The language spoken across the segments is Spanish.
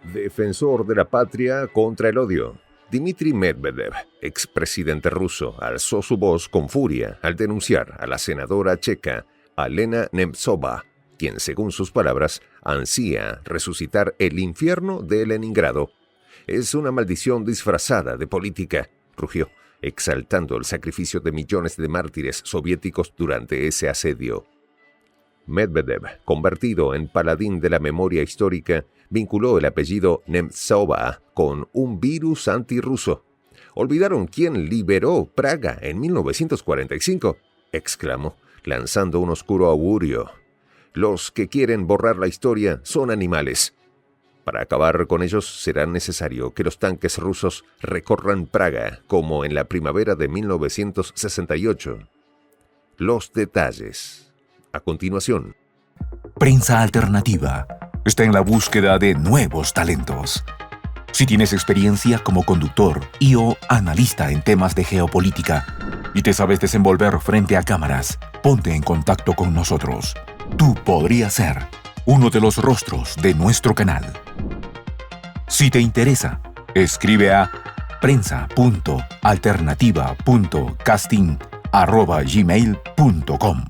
Defensor de la patria contra el odio. Dmitry Medvedev, expresidente ruso, alzó su voz con furia al denunciar a la senadora checa Alena Nemtsova, quien, según sus palabras, ansía resucitar el infierno de Leningrado. Es una maldición disfrazada de política, rugió, exaltando el sacrificio de millones de mártires soviéticos durante ese asedio. Medvedev, convertido en paladín de la memoria histórica, vinculó el apellido Nemtsova con un virus antirruso. ¿Olvidaron quién liberó Praga en 1945? Exclamó, lanzando un oscuro augurio. Los que quieren borrar la historia son animales. Para acabar con ellos será necesario que los tanques rusos recorran Praga como en la primavera de 1968. Los detalles. A continuación. Prensa Alternativa está en la búsqueda de nuevos talentos. Si tienes experiencia como conductor y/o analista en temas de geopolítica y te sabes desenvolver frente a cámaras, ponte en contacto con nosotros. Tú podrías ser uno de los rostros de nuestro canal. Si te interesa, escribe a prensa.alternativa.casting@gmail.com.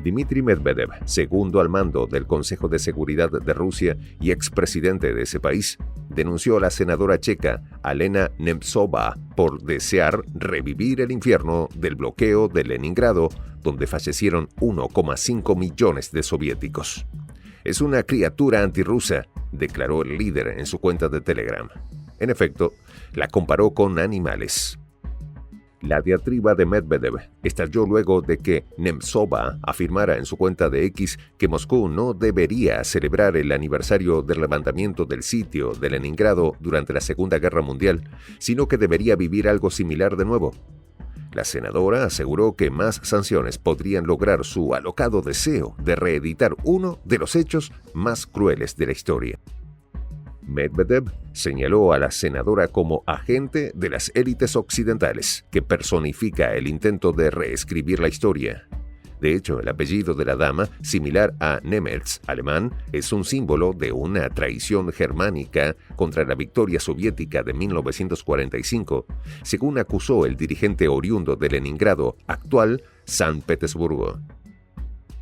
Dmitry Medvedev, segundo al mando del Consejo de Seguridad de Rusia y expresidente de ese país, denunció a la senadora checa Alena Nemtsova por desear revivir el infierno del bloqueo de Leningrado, donde fallecieron 1,5 millones de soviéticos. Es una criatura antirrusa, declaró el líder en su cuenta de Telegram. En efecto, la comparó con animales. La diatriba de Medvedev estalló luego de que Nemtsova afirmara en su cuenta de X que Moscú no debería celebrar el aniversario del levantamiento del sitio de Leningrado durante la Segunda Guerra Mundial, sino que debería vivir algo similar de nuevo. La senadora aseguró que más sanciones podrían lograr su alocado deseo de reeditar uno de los hechos más crueles de la historia. Medvedev señaló a la senadora como agente de las élites occidentales, que personifica el intento de reescribir la historia. De hecho, el apellido de la dama, similar a Nemetz, alemán, es un símbolo de una traición germánica contra la victoria soviética de 1945, según acusó el dirigente oriundo de Leningrado, actual San Petersburgo.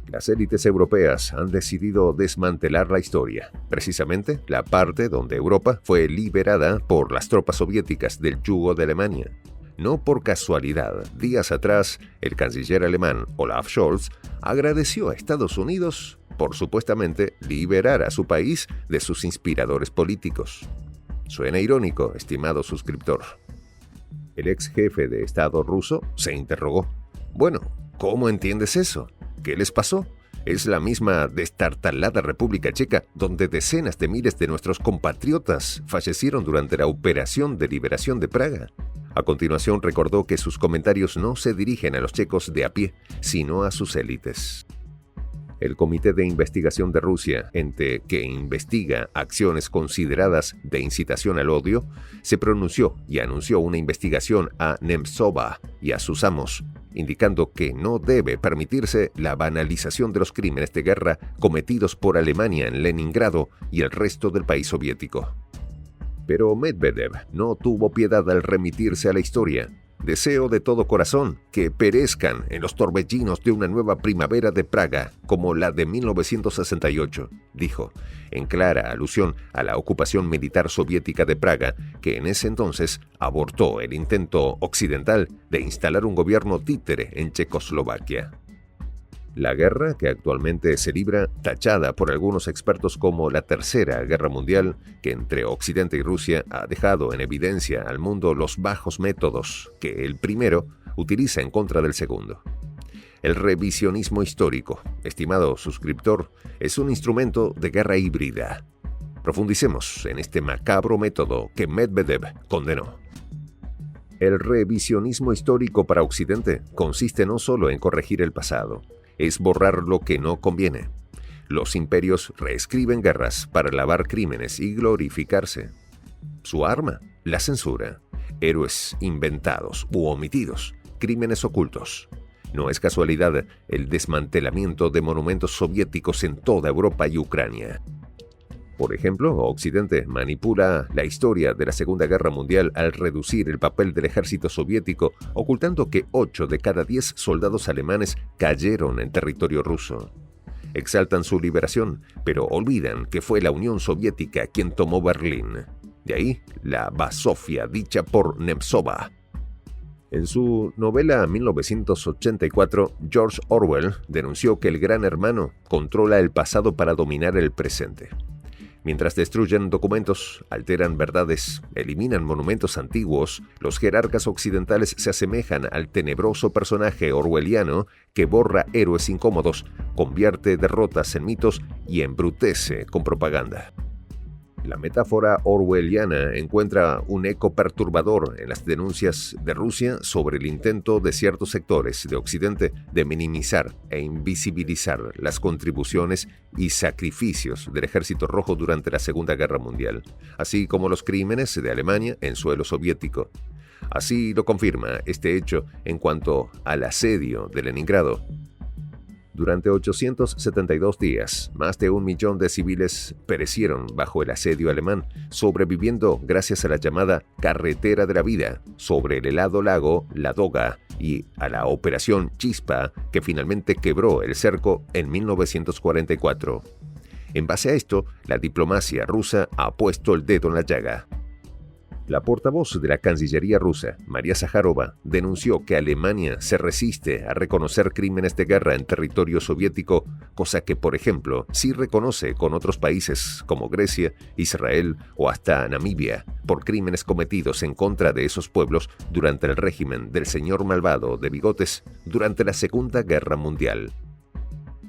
Las élites europeas han decidido desmantelar la historia, precisamente la parte donde Europa fue liberada por las tropas soviéticas del yugo de Alemania. No por casualidad, días atrás, el canciller alemán Olaf Scholz agradeció a Estados Unidos por supuestamente liberar a su país de sus inspiradores políticos. Suena irónico, estimado suscriptor. El ex jefe de Estado ruso se interrogó. Bueno, ¿cómo entiendes eso? ¿Qué les pasó? Es la misma destartalada República Checa donde decenas de miles de nuestros compatriotas fallecieron durante la operación de liberación de Praga. A continuación recordó que sus comentarios no se dirigen a los checos de a pie, sino a sus élites. El Comité de Investigación de Rusia, ente que investiga acciones consideradas de incitación al odio, se pronunció y anunció una investigación a Nemtsova y a sus amos, indicando que no debe permitirse la banalización de los crímenes de guerra cometidos por Alemania en Leningrado y el resto del país soviético. Pero Medvedev no tuvo piedad al remitirse a la historia. Deseo de todo corazón que perezcan en los torbellinos de una nueva primavera de Praga como la de 1968, dijo, en clara alusión a la ocupación militar soviética de Praga, que en ese entonces abortó el intento occidental de instalar un gobierno títere en Checoslovaquia. La guerra, que actualmente se libra, tachada por algunos expertos como la Tercera Guerra Mundial, que entre Occidente y Rusia ha dejado en evidencia al mundo los bajos métodos que el primero utiliza en contra del segundo. El revisionismo histórico, estimado suscriptor, es un instrumento de guerra híbrida. Profundicemos en este macabro método que Medvedev condenó. El revisionismo histórico para Occidente consiste no solo en corregir el pasado, es borrar lo que no conviene. Los imperios reescriben guerras para lavar crímenes y glorificarse. Su arma, la censura. Héroes inventados u omitidos, crímenes ocultos. No es casualidad el desmantelamiento de monumentos soviéticos en toda Europa y Ucrania. Por ejemplo, Occidente manipula la historia de la Segunda Guerra Mundial al reducir el papel del ejército soviético, ocultando que 8 de cada 10 soldados alemanes cayeron en territorio ruso. Exaltan su liberación, pero olvidan que fue la Unión Soviética quien tomó Berlín. De ahí la basofia dicha por Nemtsova. En su novela 1984, George Orwell denunció que el Gran Hermano controla el pasado para dominar el presente. Mientras destruyen documentos, alteran verdades, eliminan monumentos antiguos, los jerarcas occidentales se asemejan al tenebroso personaje orwelliano que borra héroes incómodos, convierte derrotas en mitos y embrutece con propaganda. La metáfora orwelliana encuentra un eco perturbador en las denuncias de Rusia sobre el intento de ciertos sectores de Occidente de minimizar e invisibilizar las contribuciones y sacrificios del Ejército Rojo durante la Segunda Guerra Mundial, así como los crímenes de Alemania en suelo soviético. Así lo confirma este hecho en cuanto al asedio de Leningrado. Durante 872 días, más de 1 millón de civiles perecieron bajo el asedio alemán, sobreviviendo gracias a la llamada Carretera de la Vida sobre el helado lago Ladoga y a la Operación Chispa, que finalmente quebró el cerco en 1944. En base a esto, la diplomacia rusa ha puesto el dedo en la llaga. La portavoz de la Cancillería rusa, María Zaharova, denunció que Alemania se resiste a reconocer crímenes de guerra en territorio soviético, cosa que, por ejemplo, sí reconoce con otros países como Grecia, Israel o hasta Namibia, por crímenes cometidos en contra de esos pueblos durante el régimen del señor malvado de bigotes durante la Segunda Guerra Mundial.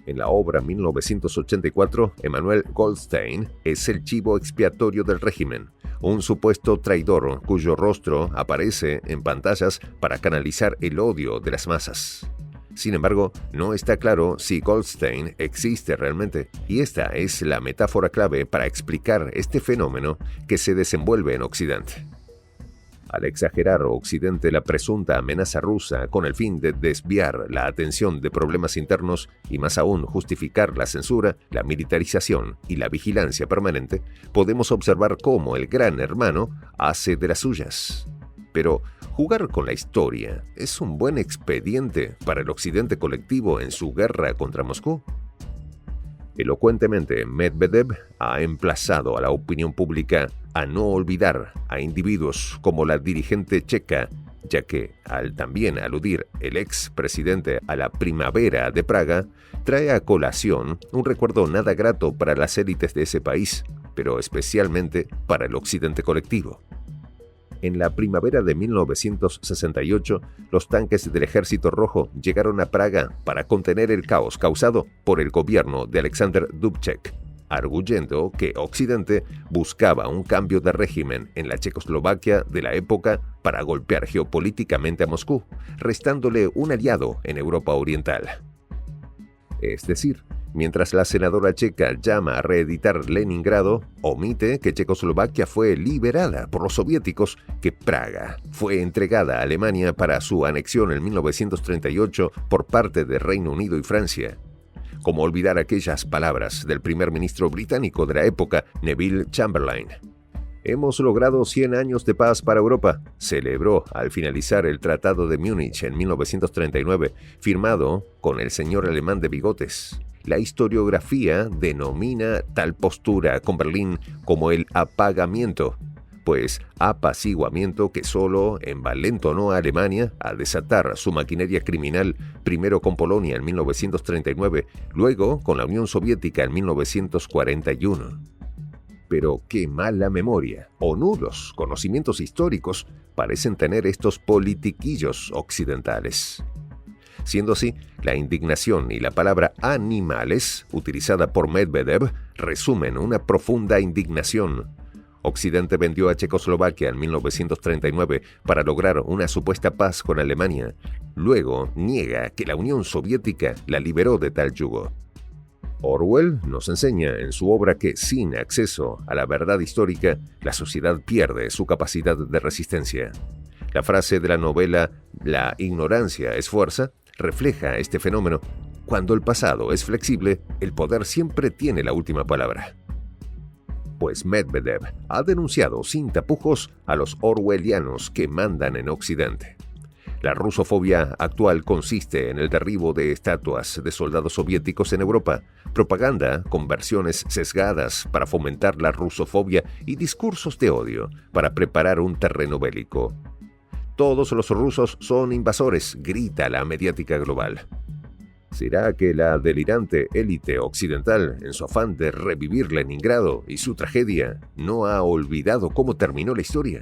En la obra 1984, Emanuel Goldstein es el chivo expiatorio del régimen, un supuesto traidor cuyo rostro aparece en pantallas para canalizar el odio de las masas. Sin embargo, no está claro si Goldstein existe realmente, y esta es la metáfora clave para explicar este fenómeno que se desenvuelve en Occidente. Al exagerar Occidente la presunta amenaza rusa con el fin de desviar la atención de problemas internos y más aún justificar la censura, la militarización y la vigilancia permanente, podemos observar cómo el Gran Hermano hace de las suyas. Pero jugar con la historia es un buen expediente para el Occidente colectivo en su guerra contra Moscú. Elocuentemente, Medvedev ha emplazado a la opinión pública a no olvidar a individuos como la dirigente checa, ya que, al también aludir el expresidente a la primavera de Praga, trae a colación un recuerdo nada grato para las élites de ese país, pero especialmente para el Occidente colectivo. En la primavera de 1968, los tanques del Ejército Rojo llegaron a Praga para contener el caos causado por el gobierno de Alexander Dubček, arguyendo que Occidente buscaba un cambio de régimen en la Checoslovaquia de la época para golpear geopolíticamente a Moscú, restándole un aliado en Europa Oriental. Es decir, mientras la senadora checa llama a reeditar Leningrado, omite que Checoslovaquia fue liberada por los soviéticos, que Praga fue entregada a Alemania para su anexión en 1938 por parte de Reino Unido y Francia. Como olvidar aquellas palabras del primer ministro británico de la época, Neville Chamberlain. Hemos logrado 100 años de paz para Europa, celebró al finalizar el Tratado de Múnich en 1939, firmado con el señor alemán de bigotes. La historiografía denomina tal postura con Berlín como el apagamiento, pues apaciguamiento que solo envalentonó a Alemania a desatar su maquinaria criminal, primero con Polonia en 1939, luego con la Unión Soviética en 1941. Pero qué mala memoria o nulos conocimientos históricos parecen tener estos politiquillos occidentales. Siendo así, la indignación y la palabra animales, utilizada por Medvedev, resumen una profunda indignación. Occidente vendió a Checoslovaquia en 1939 para lograr una supuesta paz con Alemania. Luego niega que la Unión Soviética la liberó de tal yugo. Orwell nos enseña en su obra que sin acceso a la verdad histórica, la sociedad pierde su capacidad de resistencia. La frase de la novela «La ignorancia es fuerza» refleja este fenómeno. Cuando el pasado es flexible, el poder siempre tiene la última palabra. pues Medvedev ha denunciado sin tapujos a los orwellianos que mandan en Occidente. La rusofobia actual consiste en el derribo de estatuas de soldados soviéticos en Europa, propaganda con versiones sesgadas para fomentar la rusofobia y discursos de odio para preparar un terreno bélico. Todos los rusos son invasores, grita la mediática global. ¿Será que la delirante élite occidental, en su afán de revivir Leningrado y su tragedia, no ha olvidado cómo terminó la historia?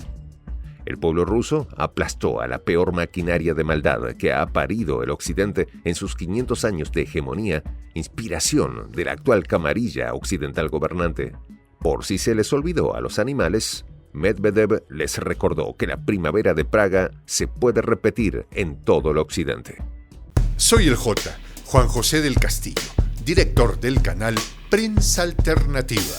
El pueblo ruso aplastó a la peor maquinaria de maldad que ha parido el Occidente en sus 500 años de hegemonía, inspiración de la actual camarilla occidental gobernante. Por si se les olvidó a los animales, Medvedev les recordó que la primavera de Praga se puede repetir en todo el Occidente. Soy el J, Juan José del Castillo, director del canal Prensa Alternativa.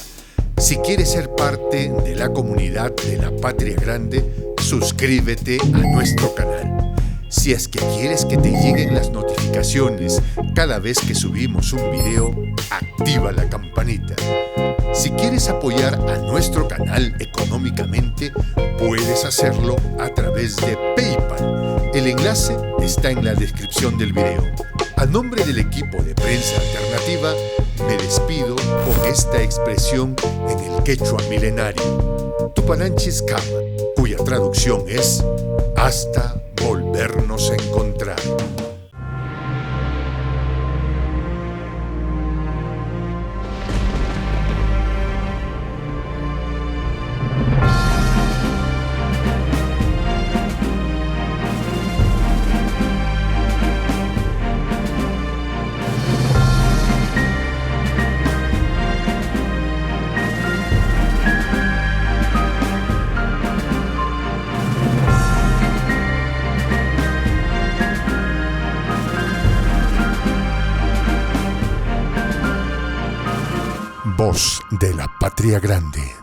Si quieres ser parte de la comunidad de la Patria Grande, suscríbete a nuestro canal. Si es que quieres que te lleguen las notificaciones cada vez que subimos un video, activa la campanita. Si quieres apoyar a nuestro canal económicamente, puedes hacerlo a través de PayPal. El enlace está en la descripción del video. A nombre del equipo de Prensa Alternativa, me despido con esta expresión en el quechua milenario, Tupananchis Kama, cuya traducción es hasta volvernos a encontrar. Voz de la Patria Grande.